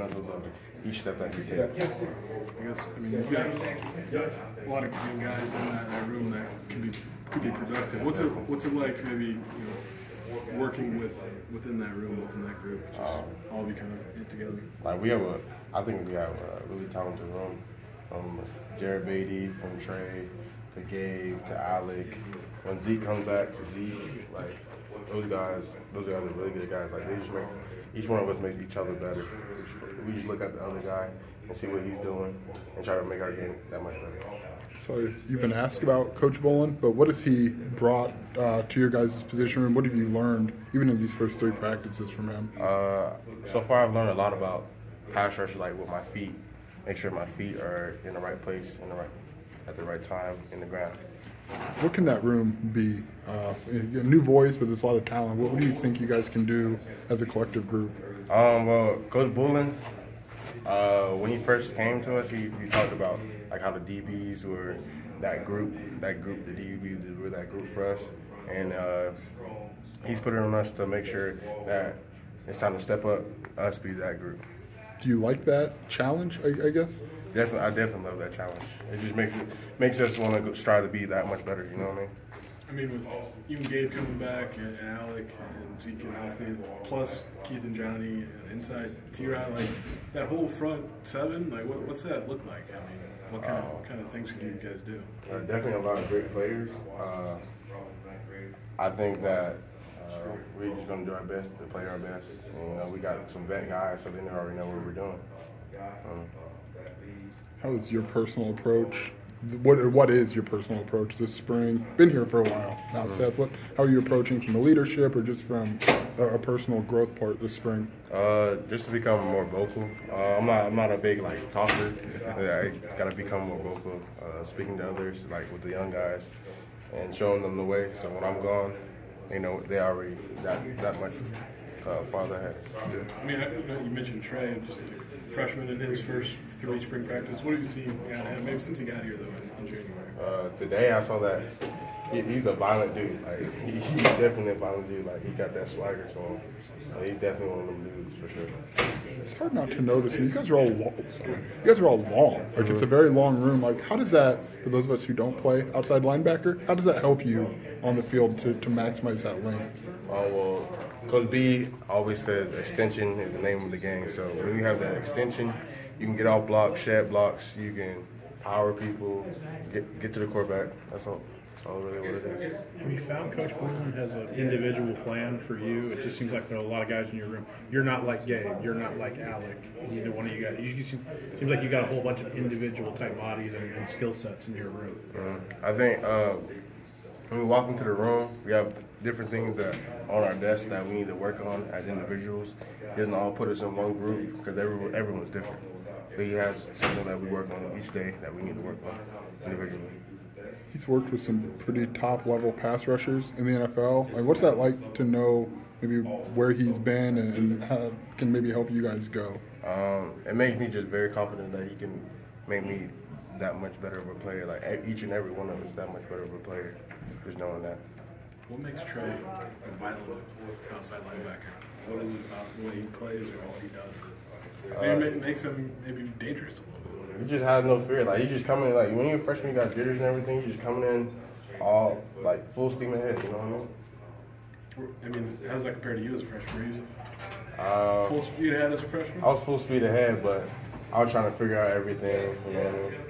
fundamentals of each step that you take. I mean, you've got a lot of young guys in that room that could be productive. What's it like, maybe working within that room, within that group, just all of you kind of get together? Like I think we have a really talented room. From Jared Beatty, from Trey, to Gabe, to Alec. When Zeke comes back, to Zeke, like those guys are really good guys. Like they just make each one of us makes each other better. We just look at the other guy and see what he's doing and try to make our game that much better. So you've been asked about Coach Bolin, but what has he brought to your guys' position room? What have you learned, even in these first 3 practices, from him? So far I've learned a lot about pass rush, like with my feet. Make sure my feet are in the right place, at the right time in the ground. What can that room be? A new voice, but there's a lot of talent. What do you think you guys can do as a collective group? Well, Coach Bolin, when he first came to us, he talked about like how the DBs were that group, the DBs were that group for us, and he's put it on us to make sure that it's time to step up, us be that group. Do you like that challenge, I guess? I definitely love that challenge. It just makes us want to strive to be that much better, you know what I mean? I mean, with you and Gabe coming back, and Alec and Zeke and Alfie, plus Keith and Johnny, and inside T-Rod, like that whole front 7, like what's that look like? I mean, what kind of things can you guys do? Definitely a lot of great players. I think that we're just going to do our best to play our best. And, we got some vet guys, so they already know what we're doing. How is your personal approach? What is your personal approach this spring? Been here for a while now, Seth. How are you approaching from the leadership or just from a personal growth part this spring? Just to become more vocal. I'm not a big talker. I gotta become more vocal, speaking to others, like with the young guys, and showing them the way. So when I'm gone, they already that much farther ahead. I mean, you mentioned Trey, just a freshman in his first 3 spring practices. What have you seen out of him? Maybe since he got here though in January. Today I saw that he's a violent dude. Like he's definitely a violent dude. Like he got that swagger to him. He's definitely one of them dudes for sure. It's hard not to notice. You guys are all long. Like it's a very long room. Like how does that, for those of us who don't play outside linebacker, how does that help you on the field to maximize that length? Well, Coach B always says extension is the name of the game. So when you have that extension, you can get off blocks, shed blocks, you can power people, get to the quarterback. That's all really what it is. Have you found Coach Bolin has an individual plan for you? It just seems like there are a lot of guys in your room. You're not like Gabe. You're not like Alec. Neither one of you guys. Seems like you got a whole bunch of individual type bodies and skill sets in your room. I think when we walk into the room, we have different things that on our desk that we need to work on as individuals. He doesn't all put us in one group because everyone's different. But he has something that we work on each day that we need to work on individually. He's worked with some pretty top-level pass rushers in the NFL. Like, what's that like to know maybe where he's been and how can maybe help you guys go? It makes me just very confident that he can make me that much better of a player. Like each and every one of us that much better of a player, just knowing that. What makes Trey a violent outside linebacker? What is it about the way he plays or what he does that makes him maybe dangerous a little bit? He just has no fear. Like, he just coming in, like, when you're a freshman, you got jitters and everything, you just coming in all, like, full steam ahead, you know what I mean, how does that compare to you as a freshman? Full speed ahead as a freshman? I was full speed ahead, but I was trying to figure out everything, you know what I mean?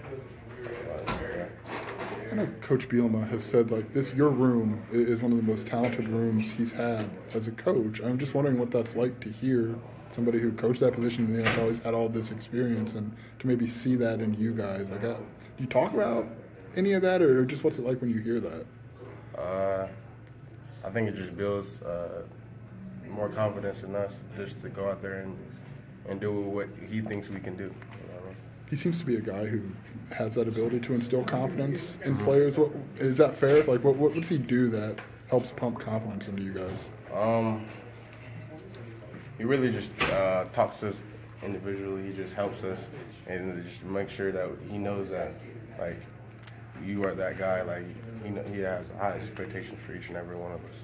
I know Coach Bielema has said, like, your room is one of the most talented rooms he's had as a coach. I'm just wondering what that's like to hear somebody who coached that position in the NFL, has had all this experience, and to maybe see that in you guys. Like, do you talk about any of that, or just what's it like when you hear that? I think it just builds more confidence in us just to go out there and do what he thinks we can do. You know what I mean? He seems to be a guy who has that ability to instill confidence in players. Is that fair? Like, what does he do that helps pump confidence into you guys? He really just talks to us individually. He just helps us and just make sure that he knows that, like, you are that guy. Like, he has high expectations for each and every one of us.